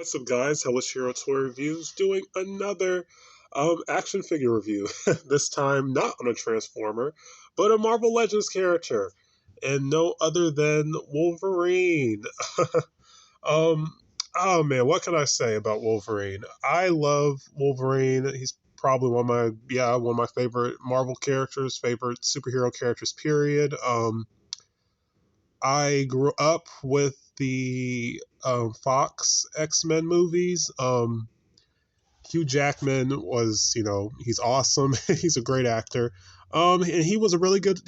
What's up, guys? Hellish Hero Toy Reviews doing another action figure review. This time, not on a Transformer, but a Marvel Legends character, and no other than Wolverine. um, oh man, what can I say about Wolverine? I love Wolverine. He's probably one of my favorite Marvel characters, favorite superhero characters. Period. I grew up with the Fox X-Men movies. Hugh Jackman he's awesome. He's a great actor. And he was a really good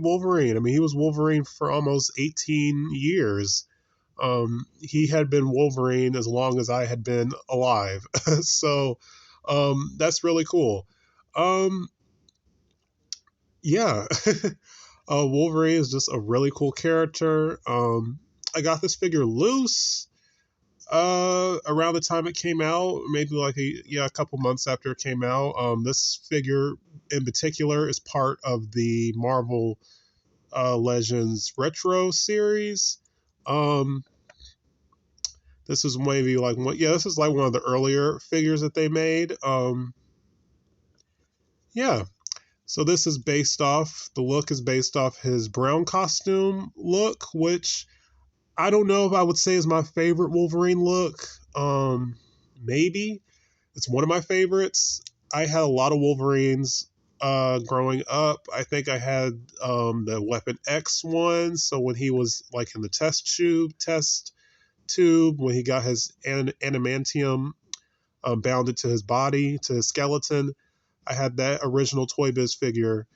Wolverine. I mean, he was Wolverine for almost 18 years. He had been Wolverine as long as I had been alive. So, that's really cool. Um, yeah. Wolverine is just a really cool character. I got this figure loose around the time it came out, maybe like a couple months after it came out. This figure in particular is part of the Marvel Legends Retro series. Um, this is maybe like this is like one of the earlier figures that they made. Yeah. So this is the look is based off his brown costume look, which I don't know if I would say is my favorite Wolverine look. Maybe it's one of my favorites. I had a lot of Wolverines growing up. I think I had the Weapon X one. So when he was like in the test tube, when he got his adamantium bounded to his body, to his skeleton, I had that original Toy Biz figure,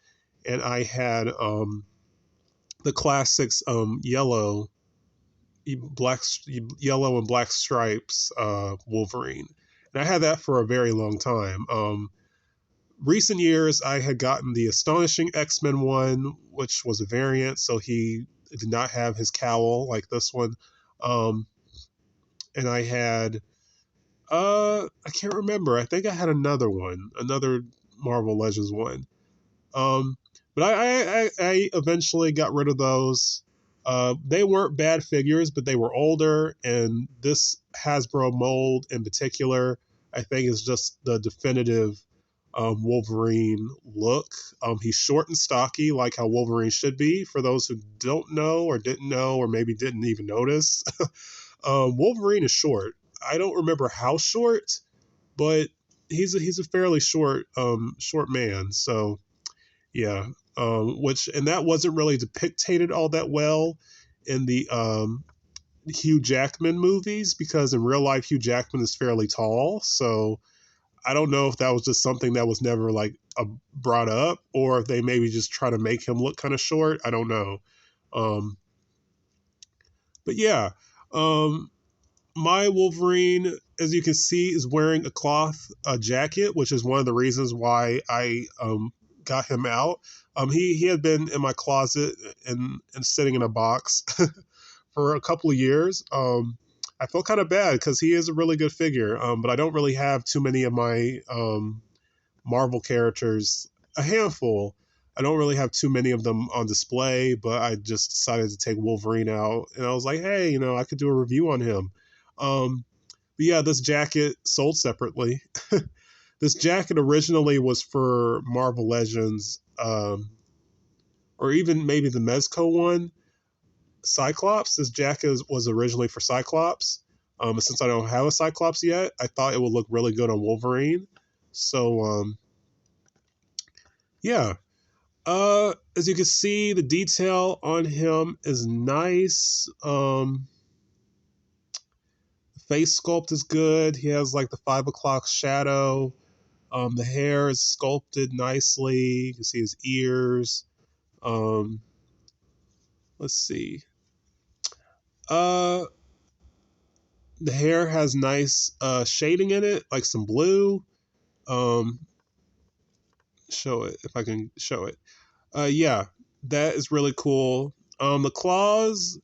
and I had the classics black, yellow and black stripes Wolverine, and I had that for a very long time. Recent years, I had gotten the Astonishing X-Men one, which was a variant, so he did not have his cowl like this one. And I had I can't remember. I think I had another Marvel Legends one. But I eventually got rid of those. They weren't bad figures, but they were older, and this Hasbro mold in particular, I think, is just the definitive Wolverine look. He's short and stocky, like how Wolverine should be. For those who don't know or didn't know or maybe didn't even notice, Wolverine is short. I don't remember how short, but he's a fairly short man. So yeah, and that wasn't really depicted all that well in the Hugh Jackman movies, because in real life Hugh Jackman is fairly tall. So I don't know if that was just something that was never like brought up, or if they maybe just try to make him look kind of short. I don't know. Um, but yeah, um, my Wolverine, as you can see, is wearing a cloth jacket, which is one of the reasons why I got him out. He had been in my closet and sitting in a box for a couple of years. I feel kind of bad because he is a really good figure, but I don't really have too many of my Marvel characters. A handful. I don't really have too many of them on display, but I just decided to take Wolverine out, and I was like, hey, I could do a review on him. But yeah, this jacket sold separately. This jacket originally was for Marvel Legends, or even maybe the Mezco one, Cyclops. This jacket was originally for Cyclops. Since I don't have a Cyclops yet, I thought it would look really good on Wolverine. So, yeah. As you can see, the detail on him is nice. Face sculpt is good. He has like the 5 o'clock shadow. The hair is sculpted nicely. You can see his ears. Um, let's see. Uh, the hair has nice shading in it, like some blue. Um, show it if I can show it. Yeah, that is really cool. The claws,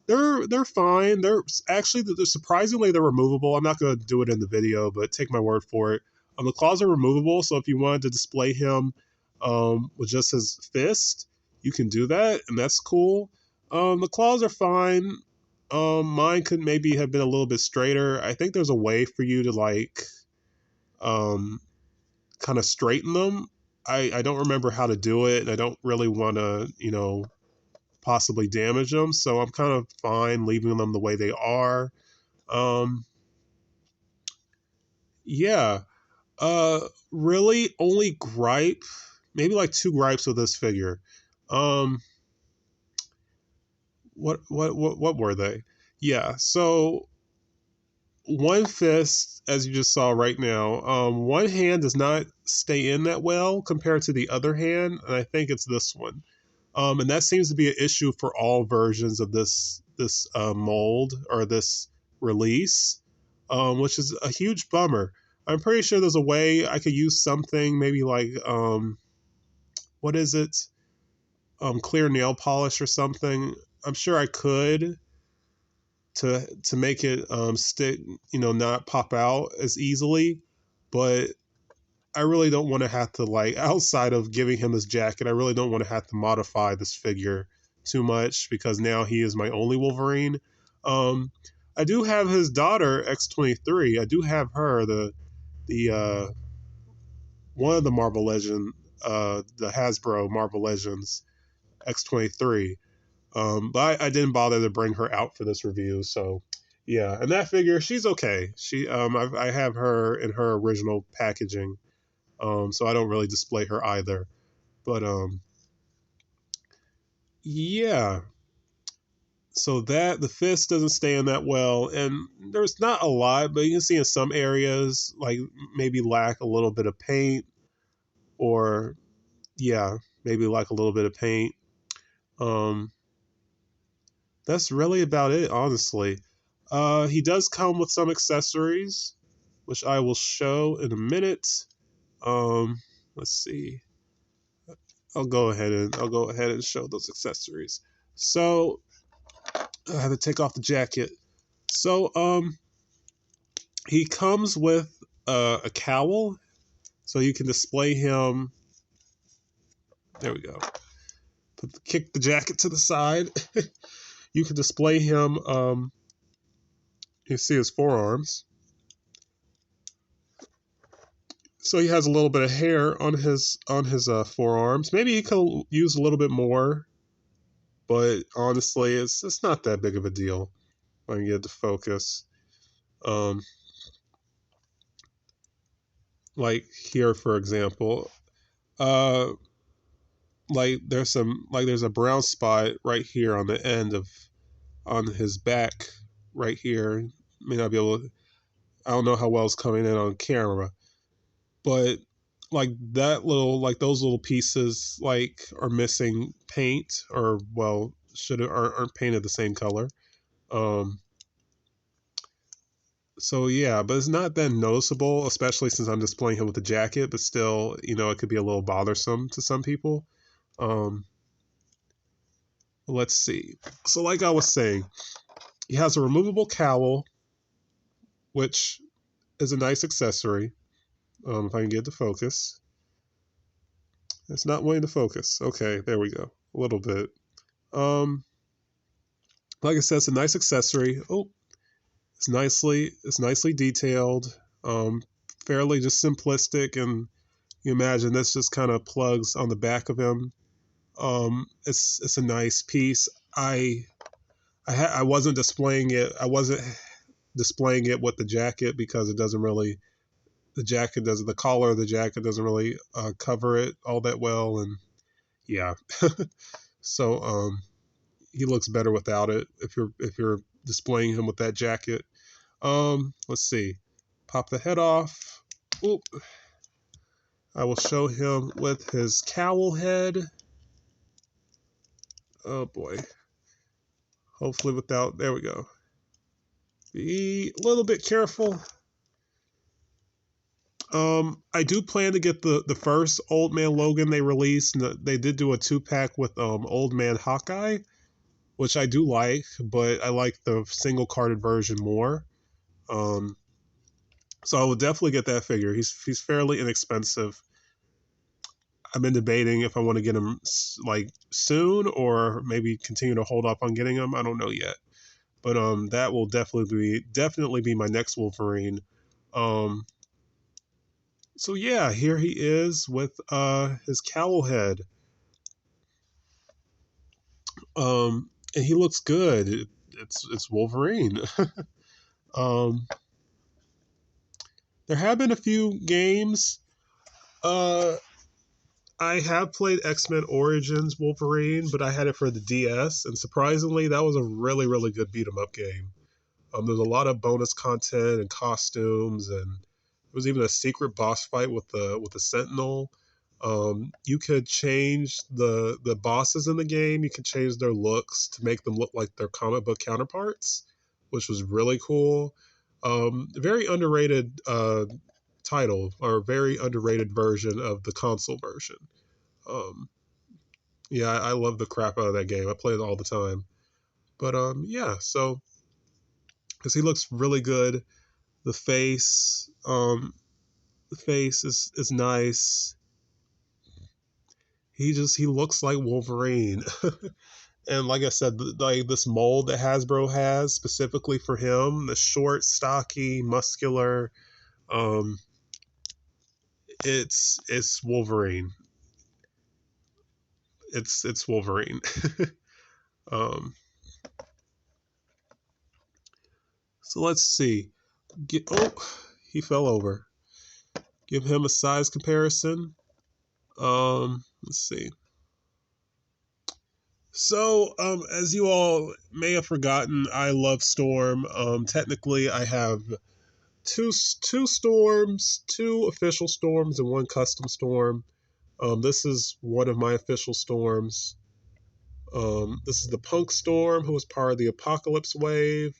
they're fine. They're surprisingly they're removable. I'm not going to do it in the video, but take my word for it. The claws are removable, so if you wanted to display him with just his fist, you can do that, and that's cool. The claws are fine. Mine could maybe have been a little bit straighter. I think there's a way for you to like um kind of straighten them. I don't remember how to do it, and I don't really want to, possibly damage them. So I'm kind of fine leaving them the way they are. Um, yeah. Really, only gripe, maybe like two gripes with this figure. Um, what were they? Yeah. So one fist, as you just saw right now, one hand does not stay in that well compared to the other hand, and I think it's this one. And that seems to be an issue for all versions of this mold or this release, which is a huge bummer. I'm pretty sure there's a way I could use something, maybe like what is it? Clear nail polish or something. I'm sure I could to make it stick, not pop out as easily. But I really don't want to have to like outside of giving him this jacket, I really don't want to have to modify this figure too much because now he is my only Wolverine. Um, I do have his daughter X-23. I do have her the one of the Marvel Legend the Hasbro Marvel Legends X-23. But I didn't bother to bring her out for this review. So yeah, and that figure, she's okay. I have her in her original packaging. So I don't really display her either. But yeah. So that the fist doesn't stay in that well, and there's not a lot, but you can see in some areas like maybe lack a little bit of paint, or yeah, maybe like a little bit of paint. Um, that's really about it, honestly. He does come with some accessories, which I will show in a minute. Let's see. I'll go ahead and show those accessories. So I have to take off the jacket. So he comes with a cowl, so you can display him. There we go. Kick the jacket to the side. You can display him. You see his forearms. So he has a little bit of hair on his forearms. Maybe he could use a little bit more, but honestly, it's not that big of a deal. I can get to focus. Um, like here, for example, uh, there's a brown spot right here on the end of on his back right here. May not be able to, I don't know how well it's coming in on camera, but like those little pieces like are missing paint, or well should aren't painted the same color. Um so yeah, but it's not that noticeable, especially since I'm displaying him with a jacket, but still, it could be a little bothersome to some people. Um let's see. So like I was saying, he has a removable cowl, which is a nice accessory. If I can get it to focus. It's not wanting to focus. Okay, there we go. A little bit. Um, like I said, it's a nice accessory. Oh, it's nicely detailed. Fairly just simplistic, and you imagine this just kind of plugs on the back of him. It's a nice piece. I wasn't displaying it. I wasn't displaying it with the jacket because it doesn't really the collar of the jacket doesn't really cover it all that well, and yeah. So he looks better without it if you're displaying him with that jacket. Let's see. Pop the head off. Oop. I will show him with his cowl head. Oh boy. Hopefully without, there we go. Be a little bit careful. I do plan to get the first Old Man Logan they released. And they did do a 2-pack with Old Man Hawkeye, which I do like, but I like the single carded version more. Um, so I will definitely get that figure. He's fairly inexpensive. I've been debating if I want to get him like soon or maybe continue to hold up on getting him. I don't know yet, But that will definitely be my next Wolverine. Um, so yeah, here he is with his cowl head. And he looks good. It's Wolverine. um, there have been a few games. Uh, I have played X-Men Origins Wolverine, but I had it for the DS, and surprisingly, that was a really, really good beat 'em up game. There's a lot of bonus content and costumes, and there was even a secret boss fight with the Sentinel. You could change the bosses in the game. You could change their looks to make them look like their comic book counterparts, which was really cool. Very underrated title, or very underrated version of the console version. Um, yeah, I love the crap out of that game. I play it all the time. But yeah, so because he looks really good. The face, the face is nice. He looks like Wolverine. And like I said, like this mold that Hasbro has specifically for him, the short, stocky, muscular, um, it's Wolverine. It's Wolverine. um, so let's see. Oh, he fell over. Give him a size comparison. Let's see. So, as you all may have forgotten, I love Storm. Technically, I have two storms, two official storms, and one custom storm. This is one of my official storms. This is the Punk Storm, who was part of the Apocalypse Wave.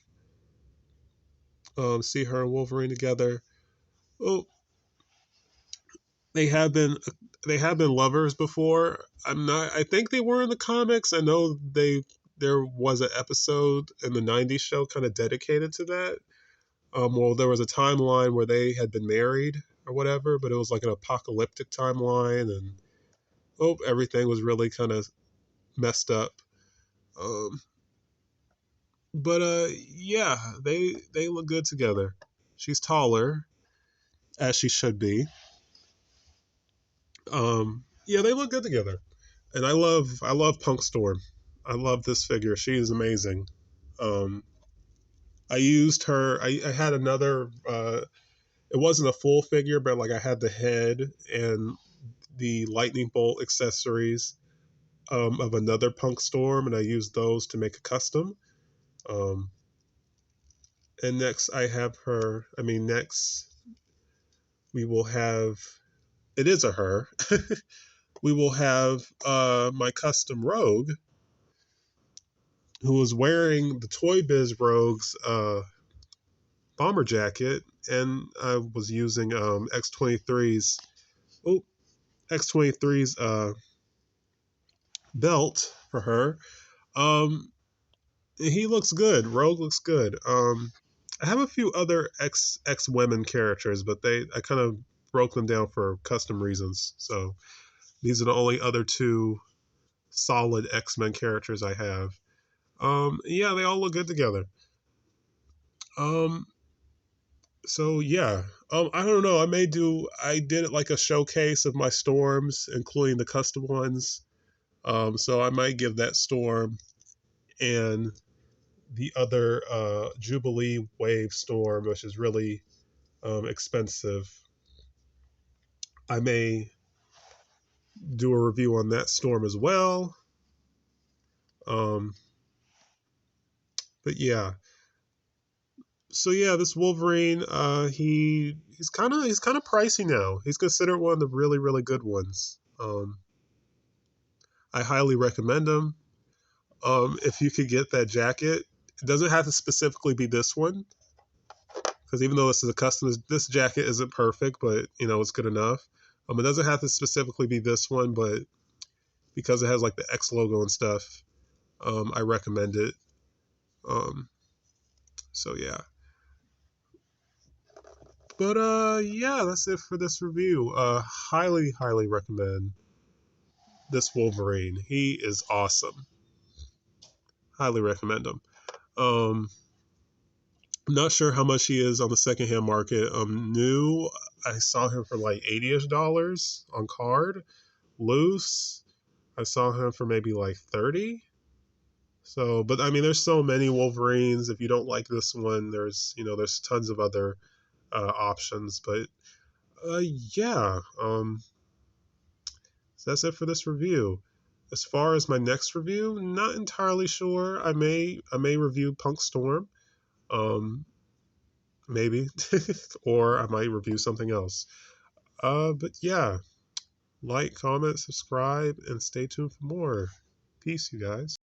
See her and Wolverine together. Oh, they have been they have been lovers before. I'm not. I think they were in the comics. I know there was an episode in the '90s show kind of dedicated to that. Well, there was a timeline where they had been married or whatever, but it was like an apocalyptic timeline, and everything was really kind of messed up. Um, but yeah, they look good together. She's taller, as she should be. Yeah, they look good together, and I love Punk Storm. I love this figure. She is amazing. Um, I used her. I had another. It wasn't a full figure, but like I had the head and the lightning bolt accessories of another Punk Storm, and I used those to make a custom. Um, and next, I have her. I mean, next we will have. It is a her. We will have my custom Rogue, who is wearing the Toy Biz Rogue's bomber jacket, and I was using X23's X23's belt for her. Um, he looks good. Rogue looks good. I have a few other X women characters, but I kind of broke them down for custom reasons. So these are the only other two solid X-Men characters I have. Yeah, they all look good together. Um, so yeah. I don't know. I did it like a showcase of my storms, including the custom ones. So I might give that storm and the other Jubilee Wave storm, which is really expensive. I may do a review on that storm as well. Um, but yeah, so yeah, this Wolverine, he's kind of pricey now. He's considered one of the really really good ones. I highly recommend him. If you could get that jacket, it doesn't have to specifically be this one, because even though this is a custom, this jacket isn't perfect, but it's good enough. It doesn't have to specifically be this one, but because it has like the X logo and stuff, I recommend it. Um, so yeah. But yeah, that's it for this review. Highly, highly recommend this Wolverine. He is awesome. Highly recommend him. Um, I'm not sure how much he is on the secondhand market. New, I saw him for like $80-ish on card. Loose, I saw him for maybe like 30. So, but I mean, there's so many Wolverines. If you don't like this one, there's tons of other options. But yeah, so that's it for this review. As far as my next review, not entirely sure. I may review Punk Storm, um, maybe, or I might review something else. But yeah, like, comment, subscribe, and stay tuned for more. Peace, you guys.